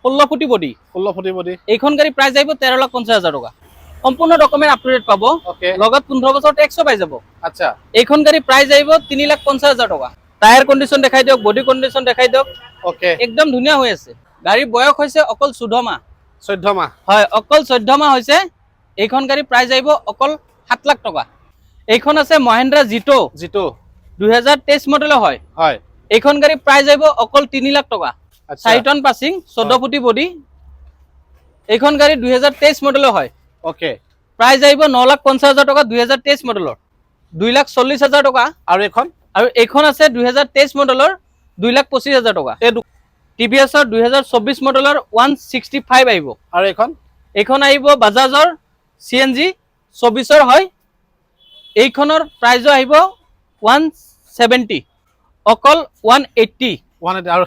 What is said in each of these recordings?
16 ফুটি বডি 16 ফুটি বডি এইখন গাড়ী প্ৰাইস আহিব 13,50,000 টকা সম্পূৰ্ণ ডকুমেন্ট আপ টু ডেট পাব ওকে লগত 15 বছৰ ট্যাক্সও পাই যাব আচ্ছা এইখন গাড়ী প্ৰাইস আহিব 3,50,000 টকা টায়াৰ কন্ডিশন দেখাই দিওক বডি কন্ডিশন দেখাই দিওক ওকে একদম ধুনীয়া হৈ আছে গাড়ী বয়স হৈছে অকল 14 মাহ 14 মাহ হয় অকল 14 মাহ হৈছে এইখন গাড়ী প্ৰাইস আহিব অকল 7 লাখ টকা এইখন আছে মহিন্দ্ৰা জিটো 2023 মডেলৰ হয় হয় এইখন গাড়ী প্ৰাইস আহিব অকল 3 লাখ টকা আচ্ছা 4 টন পাসিং 14 ফুটি বডি এইখন গাড়ী 2023 মডেলৰ হয় ওকে প্ৰাইস আহিব 9,50,000 টকা 2023 মডেলৰ 2,40,000 টকা আৰু এইখন আছে 2023 মডেলৰ 2,25,000 টকা এই টিভিএছৰ 2024 মডেলৰ 165 আহিব আৰু এইখন আহিব বাজাজৰ সিএনজি 24ৰ হয় এইখনৰ প্ৰাইসও আহিব 170 অকল 180 আৰু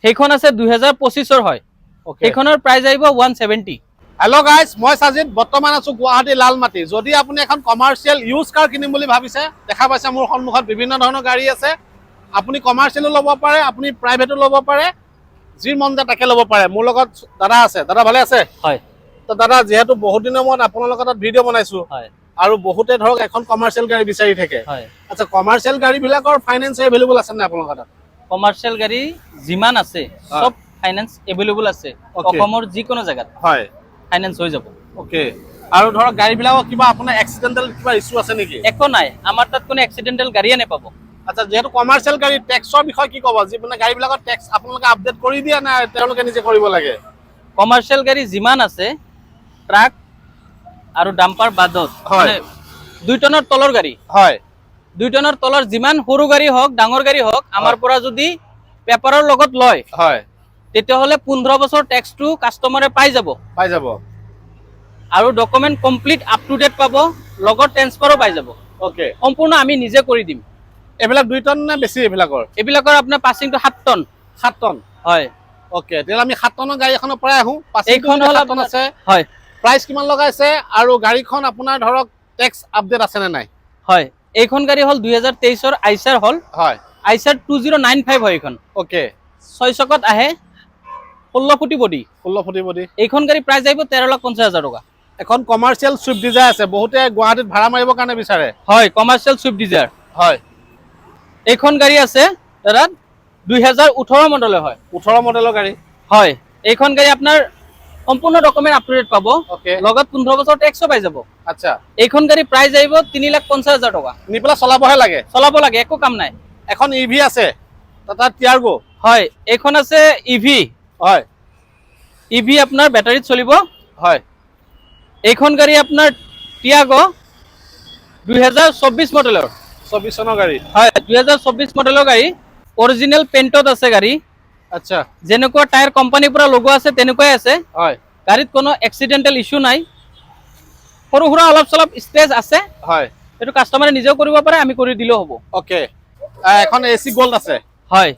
সেইখন আছে 2025ৰ হয় এইখনৰ প্ৰাইস আহিব 170 হেল্ল' গাইজ মই সাজিদ বৰ্তমান আছো গুৱাহাটী লালমাটি যদি আপুনি এখন কমাৰ্চিয়েল ইউজ কাৰ কিনিম বুলি ভাবিছে দেখা পাইছে মোৰ সন্মুখত বিভিন্ন ধৰণৰ গাড়ী আছে আপুনি কমাৰ্চিয়েলো ল'ব পাৰে আপুনি প্ৰাইভেটো ল'ব পাৰে যি মন যায় তাকে ল'ব পাৰে মোৰ লগত দাদা আছে দাদা ভালে আছে হয় তো দাদা যেহেতু বহুত দিনৰ মূৰত আপোনালোকৰ তাত ভিডিঅ' বনাইছো হয় আৰু বহুতে ধৰক এখন কমাৰ্চিয়েল গাড়ী বিচাৰি থাকে হয় আচ্ছা কমাৰ্চিয়েল গাড়ীবিলাকৰ ফাইনেন্স এভেইলেবল আছে নে আপোনালোকৰ তাত কমাৰ্চিয়েল গাড়ী যিমান আছে সব ফাইনেন্স এভেইলেবল আছে অসমৰ যিকোনো জায়গাত হয় ফাইনেন্স হৈ যাব ওকে আৰু ধৰক গাড়ীবিলাকৰ কিবা আপোনাৰ এক্সিডেন্টাল কিবা ইস্যু আছে নেকি একো নাই আমাৰ তাত কোনো এক্সিডেন্টাল গাড়ীয়ে নেপাব আচ্ছা যেহেতু কমাৰ্চিয়েল গাড়ী টেক্সৰ বিষয়ে কি ক'ব যি মানে গাড়ীবিলাকৰ টেক্স আপোনালোকে আপডেট কৰি দিয়া না তেওঁলোকে নিজে কৰিব লাগে কমাৰ্চিয়েল গাড়ী যিমান আছে ট্ৰাক আৰু ডাম্পাৰ বাদত হয় 2 টনৰ তলৰ গাড়ী হয় 2 টনৰ তলৰ যিমান সৰু গাড়ী হওক ডাঙৰ গাড়ী হওক আমাৰ পৰা যদি পেপাৰৰ লগত লয় হয় তেতিয়াহলে 15 বছৰ ট্যাক্সটো কাস্টমাৰে পাই যাব আৰু document complete up to date পাব লগত ট্ৰান্সফাৰও পাই যাব ওকে সম্পূৰ্ণ আমি নিজে কৰি দিম এবিলাক 2 টন নে বেছি এবিলাকৰ আপোনাৰ পাসিংটো 7 টন 7 টন হয় ওকে তেল আমি 7 টনৰ গাড়ী এখনৰ পৰাই আহো এইখন হল 7 টন আছে হয় প্ৰাইস কিমান লগাইছে আৰু গাড়ীখন আপোনাৰ ধৰক টেক্স আপডেট আছে নে নাই হয় এইখন গাড়ী হল 2023 ৰ আইচাৰ হল হয় আইচাৰ 2095 হয় এইখন ওকে 6 চকত আহে 16 ফুটি বডি এইখন গাড়ী প্ৰাইস আহিব 13,50,000 টকা এখন কমাৰ্চিয়েল সুইফট ডিজায়াৰ আছে বহুতে গুৱাহাটীত ভাড়া মাৰিবৰ কাৰণে বিচাৰে হয় কমাৰ্চিয়েল সুইফট ডিজায়াৰ হয় এইখন গাড়ী আছে দাদা 2018 মডেলৰ হয় 18 মডেলৰ গাড়ী হয় এইখন গাড়ী আপোনাৰ সম্পূৰ্ণ ডকুমেন্ট আপ টু ডেট পাব লগত 15 বছৰ ট্যাক্সও পাই যাব আচ্ছা এইখন গাড়ী প্ৰাইস আহিব 3,50,000 টকা নিপলা চলাবহে লাগে চলাব লাগে একো কাম নাই এখন ইভি আছে টাটা টিয়াগো হয় এইখন আছে ইভি হয় ইভি আপোনাৰ ব্যাটাৰীত চলিব হয় এইখন গাড়ী আপোনাৰ টিয়াগো 2024 মডেলৰ 24 চনৰ গাড়ী হয় 2024 মডেলৰ গাড়ী অৰিজিনাল পেইণ্টত আছে গাড়ী আচ্ছা যেনেকুৱা টায়াৰ কোম্পানীৰ পৰা লগোৱা আছে তেনেকুৱাই আছে হয় গাড়ীত কোনো এক্সিডেন্টাল ইস্যু নাই সৰু সৰু অলপ চলপ স্ক্ৰেচ আছে হয় এটো কাস্টমাৰে নিজেও কৰিব পাৰে আমি কৰি দিলেও হ'ব ওকে এখন এসি গোল্ড আছে হয়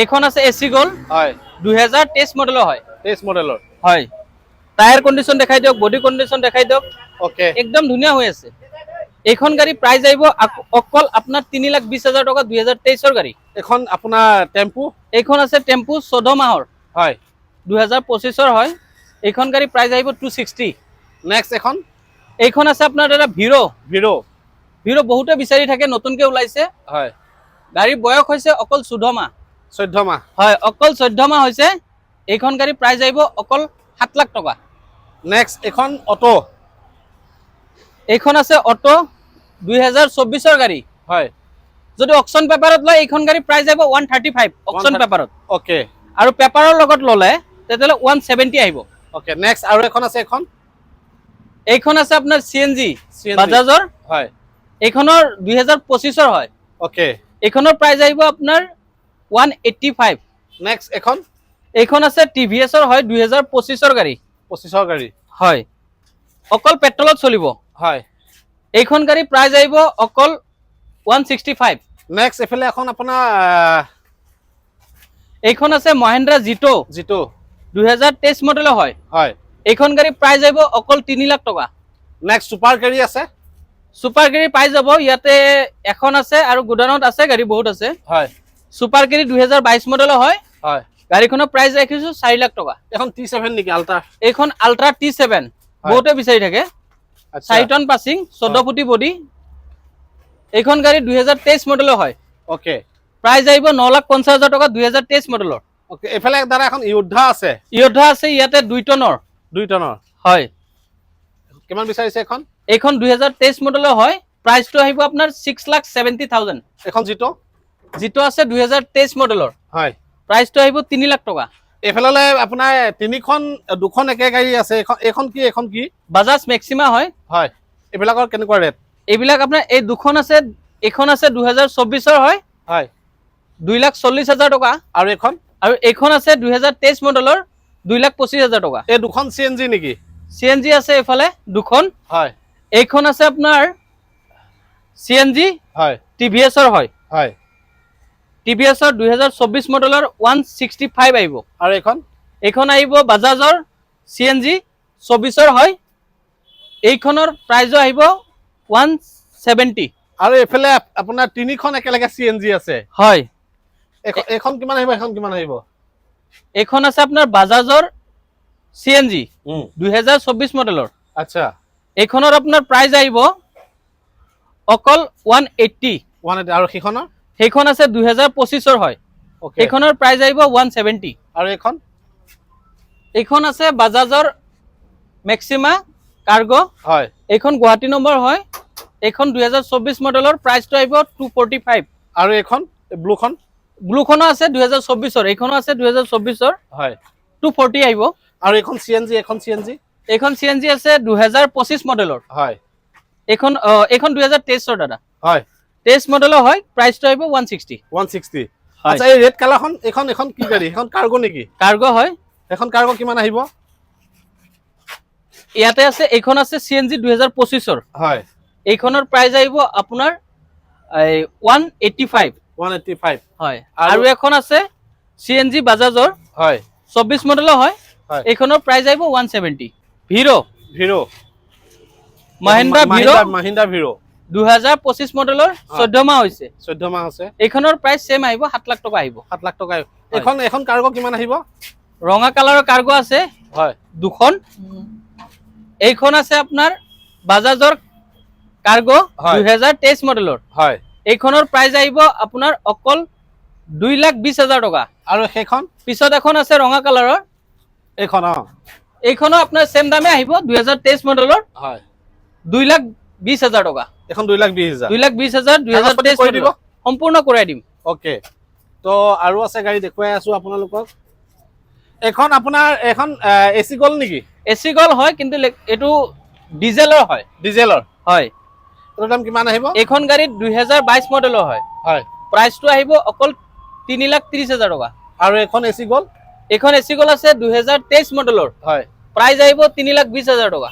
এখন আছে এসি গোল্ড হয় 2023 মডেলৰ হয় 23 মডেলৰ হয় টায়াৰ কন্ডিশন দেখাই দিওক বডি কন্ডিশন দেখাই দিওক ওকে একদম ধুনীয়া হৈ আছে এইখন গাড়ী প্ৰাইস আহিব অকল আপোনাৰ 3,20,000 টকা 2023 ৰ গাড়ী এখন আপোনাৰ টেম্পু এইখন আছে টেম্পু 14 মাহৰ হয় 2025 ৰ হয় এইখন গাড়ী প্ৰাইস আহিব 260 নেক্সট এইখন আছে আপোনাৰ এটা ভিৰো বহুতে বিচাৰি থাকে নতুনকে ওলাইছে হয় গাড়ী বয়স হৈছে অকল 14 মাহ হয় অকল 14 মাহ হৈছে এইখন গাড়ী প্ৰাইস আহিব অকল 7 লাখ টকা নেক্সট এখন অটো এইখন আছে অটো 2024 ৰ গাড়ী হয় যদি অকশন পেপাৰত লয় এইখন গাড়ী প্ৰাইস আহিব 135 অকশন পেপাৰত ওকে আৰু পেপাৰৰ লগত ললে তেতিয়ালে 170 আহিব ওকে নেক্সট আৰু এখন আছে এইখন আছে আপোনাৰ সিএনজি বাজাজৰ হয় এইখনৰ 2025 ৰ হয় ওকে এইখনৰ প্ৰাইস আহিব আপোনাৰ 185 নেক্সট এইখন আছে টিভিএছ ৰ হয় 2025 ৰ গাড়ী 25 ৰ গাড়ী হয় অকল পেট্ৰলত চলিব হয় এইখন গাড়ী প্ৰাইস আহিব অকল 165 নেক্সট এফালে এখন আপোনাৰ এইখন আছে মহিন্দ্ৰা জিটো 2023 মডেলৰ হয় এইখন গাড়ী প্ৰাইস আহিব অকল 3 লাখ টকা নেক্সট সুপাৰ গাড়ী আছে সুপাৰ গাড়ী পাই যাব ইয়াতে এখন আছে আৰু গুডাউনত আছে গাড়ী বহুত আছে হয় সুপাৰ গাড়ী 2022 মডেলৰ হয় গাড়ীখনৰ প্ৰাইচ ৰাখিছো 4 লাখ টকা। এখন T7 নেকি আল্ট্ৰা? এইখন আল্ট্ৰা T7 বহুতে বিচাৰি থাকে। 4 টন পাছিং 14 ফুটি বডি। এইখন গাড়ী 2023 মডেলৰ হয়। ওকে, প্ৰাইচ আহিব 9,50,000 টকা 2023 মডেলৰ। ওকে, এফালে দাদা এখন য়োদ্ধা আছে। য়োদ্ধা আছে ইয়াতে 2 টনৰ। 2 টনৰ হয়। কিমান বিচাৰিছে এখন? এইখন 2023 মডেলৰ হয়। প্ৰাইচটো আহিব আপোনাৰ 6,70,000। এখন জিটো যিটো আছে 2023 মডেলৰ। হয়, প্ৰাইচটো আহিব 3 লাখ টকা। এফালে আপোনাৰ দুখন একে গাড়ী আছে। এখন কি? বাজাজ মেক্সিমা হয়। হয়, এইবিলাকৰ কেনেকুৱা ৰেট? এইবিলাক আপোনাৰ এই দুখন আছে, এইখন আছে 2024ৰ হয়। হয়, 2,40,000 টকা। আৰু এইখন আছে 2023 মডেলৰ 2,25,000 টকা। এই দুখন CNG নেকি? CNG আছে এইফালে দুখন। হয়, এইখন আছে আপোনাৰ CNG হয়, TVS-ৰ হয়। হয়, TVS-ৰ 2024 মডেলৰ 165 আহিব। আৰু এইখন আহিব বাজাজৰ CNG 24ৰ হয়। এইখনৰ প্ৰাইজো আহিব 170। আৰু এফালে আপোনাৰ তিনিখন একেলগে CNG আছে। হয়। এখন কিমান আহিব? এখন কিমান আহিব? এইখন আছে আপোনাৰ বাজাজৰ CNG 2024 মডেলৰ। আচ্ছা, এইখনৰ আপোনাৰ প্ৰাইজ আহিব অকল 180। আৰু সেইখনৰ? সেইখন আছে 2025ৰ হয়। এইখনৰ প্ৰাইজ আহিব 170। আৰু এইখন আছে বাজাজৰ মেক্সিমা কাৰ্গো। হয়, এইখন গুৱাহাটী নম্বৰ হয়। এইখন 2024 মডেলৰ প্ৰাইচটো আহিব 245। আৰু এইখন ব্লুখনো আছে 2024ৰ। এইখনো আছে 2024ৰ। হয়, 240 আহিব। আৰু এইখন CNG? এইখন CNG আছে 2025 মডেলৰ। হয়, এইখন 2023ৰ দাদা। হয়, 23 মডেলৰ হয়। প্ৰাইচটো আহিব 160। আচ্ছা, এই ৰেড কালাৰখন এখন কি গাড়ী? এখন কাৰ্গো নেকি? কাৰ্গো হয়। এখন কাৰ্গো কিমান আহিব? ইয়াতে আছে, এইখন আছে CNG 2025ৰ। হয়, এইখনৰ প্ৰাইচ আহিব আপোনাৰ 185। হয়। আৰু এখন আছে CNG বাজাজৰ। হয়, 24 মডেলৰ হয়। এইখনৰ প্ৰাইচ আহিব 170। হিৰো মহিন্দ্ৰা ভিৰো 2025 মডেলৰ 14 মাহ হৈছে। 14 মাহ আছে। এইখনৰ প্ৰাইচ সেম আহিব 7 লাখ টকা আহিব। 7 লাখ টকা। এখন কাৰ্গো কিমান আহিব? ৰঙা কালাৰৰ কাৰ্গো আছে। হয়, দুখন। এইখন আছে আপোনাৰ বাজাজৰ কাৰ্গো 2023 মডেলৰ। হয়, এইখনৰ প্ৰাইচ আহিব আপোনাৰ অকল 2,20,000 টকা। আৰু সেইখন পিছত এখন আছে ৰঙা কালাৰৰ। এইখনো আপোনাৰ সেম দামে আহিব 2023 মডেলৰ। হয়, 2,20,000 টকা। এখন 2,20,000। 2,20,000 2023 মডেল সম্পূৰ্ণ কৰাই দিম। ওকে, তো আৰু আছে গাড়ী দেখুৱাই আছো আপোনালোকক। এখন AC গল নেকি? AC গল হয়, কিন্তু এইটো ডিজেলৰ হয়। হয়। এটাৰ দাম কিমান আহিব? এইখন গাড়ী 2022 মডেলৰ হয়। হয়, প্ৰাইচটো আহিব অকল 3,30,000 টকা। আৰু এখন AC গল? এইখন AC গল আছে 2023 মডেলৰ। হয়, প্ৰাইচ আহিব 3,20,000 টকা।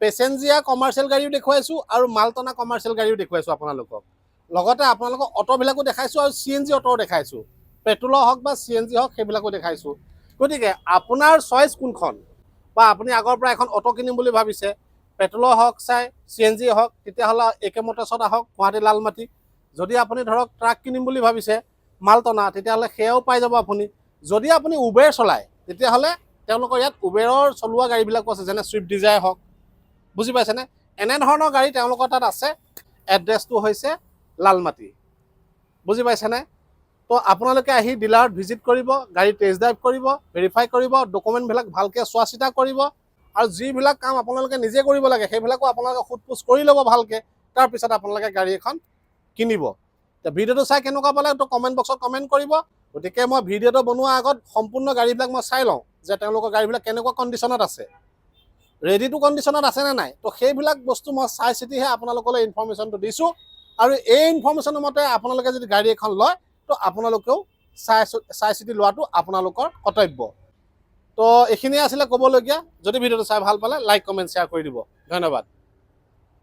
পেচেঞ্জিয়াৰ কমাৰ্চিয়েল গাড়ীও দেখুৱাইছো আৰু মালটনা কমাৰ্চিয়েল গাড়ীও দেখুৱাইছো আপোনালোকক। লগতে আপোনালোকক অটোবিলাকো দেখাইছো আৰু CNG অটোও দেখাইছো। পেট্ৰলৰ হওক বা CNG হওক সেইবিলাকো দেখাইছো। গতিকে আপোনাৰ চইচ কোনখন? বা আপুনি আগৰ পৰা এখন অটো কিনিম বুলি ভাবিছে, পেট্ৰলৰ হওক চাই CNG হওক, তেতিয়াহ'লে AK মটৰ্ছত আহক গুৱাহাটী লালমাটি। যদি আপুনি ধৰক ট্ৰাক কিনিম বুলি ভাবিছে মালটনা, তেতিয়াহ'লে সেয়াও পাই যাব আপুনি। যদি আপুনি উবেৰ চলায় তেতিয়াহ'লে তেওঁলোকৰ ইয়াত উবেৰৰ চলোৱা গাড়ীবিলাকো আছে, যেনে ছুইফ্ট ডিজায়াৰ হওক। বুজি পাইছেনে? এনেধৰণৰ গাড়ী তেওঁলোকৰ তাত আছে। এড্ৰেছটো হৈছে লালমাটি। বুজি পাইছেনে? তো আপোনালোকে আহি ডিলাৰত ভিজিট কৰিব, গাড়ী টেষ্ট ড্ৰাইভ কৰিব, ভেৰিফাই কৰিব, ডকুমেণ্টবিলাক ভালকৈ চোৱা চিতা কৰিব। আৰু যিবিলাক কাম আপোনালোকে নিজে কৰিব লাগে সেইবিলাকো আপোনালোকে সোধ পোছ কৰি ল'ব ভালকৈ। তাৰপিছত আপোনালোকে গাড়ী এখন কিনিব। ভিডিঅ'টো চাই কেনেকুৱা পালে তো কমেণ্ট বক্সত কমেণ্ট কৰিব। গতিকে মই ভিডিঅ'টো বনোৱাৰ আগত সম্পূৰ্ণ গাড়ীবিলাক মই চাই লওঁ যে তেওঁলোকৰ গাড়ীবিলাক কেনেকুৱা কণ্ডিশ্যনত আছে, ৰেডি টু কণ্ডিশ্যনত আছেনে নাই। তো সেইবিলাক বস্তু মই চাই চিতিহে আপোনালোকলৈ ইনফৰ্মেশ্যনটো দিছোঁ। আৰু এই ইনফৰ্মেশ্যনৰ মতে আপোনালোকে যদি গাড়ী এখন লয় তো আপোনালোকেও চাই চিতি লোৱাটো আপোনালোকৰ কৰ্তব্য। তো এইখিনিয়ে আছিলে ক'বলগীয়া। যদি ভিডিঅ'টো চাই ভাল পালে লাইক কমেণ্ট শ্বেয়াৰ কৰি দিব। ধন্যবাদ।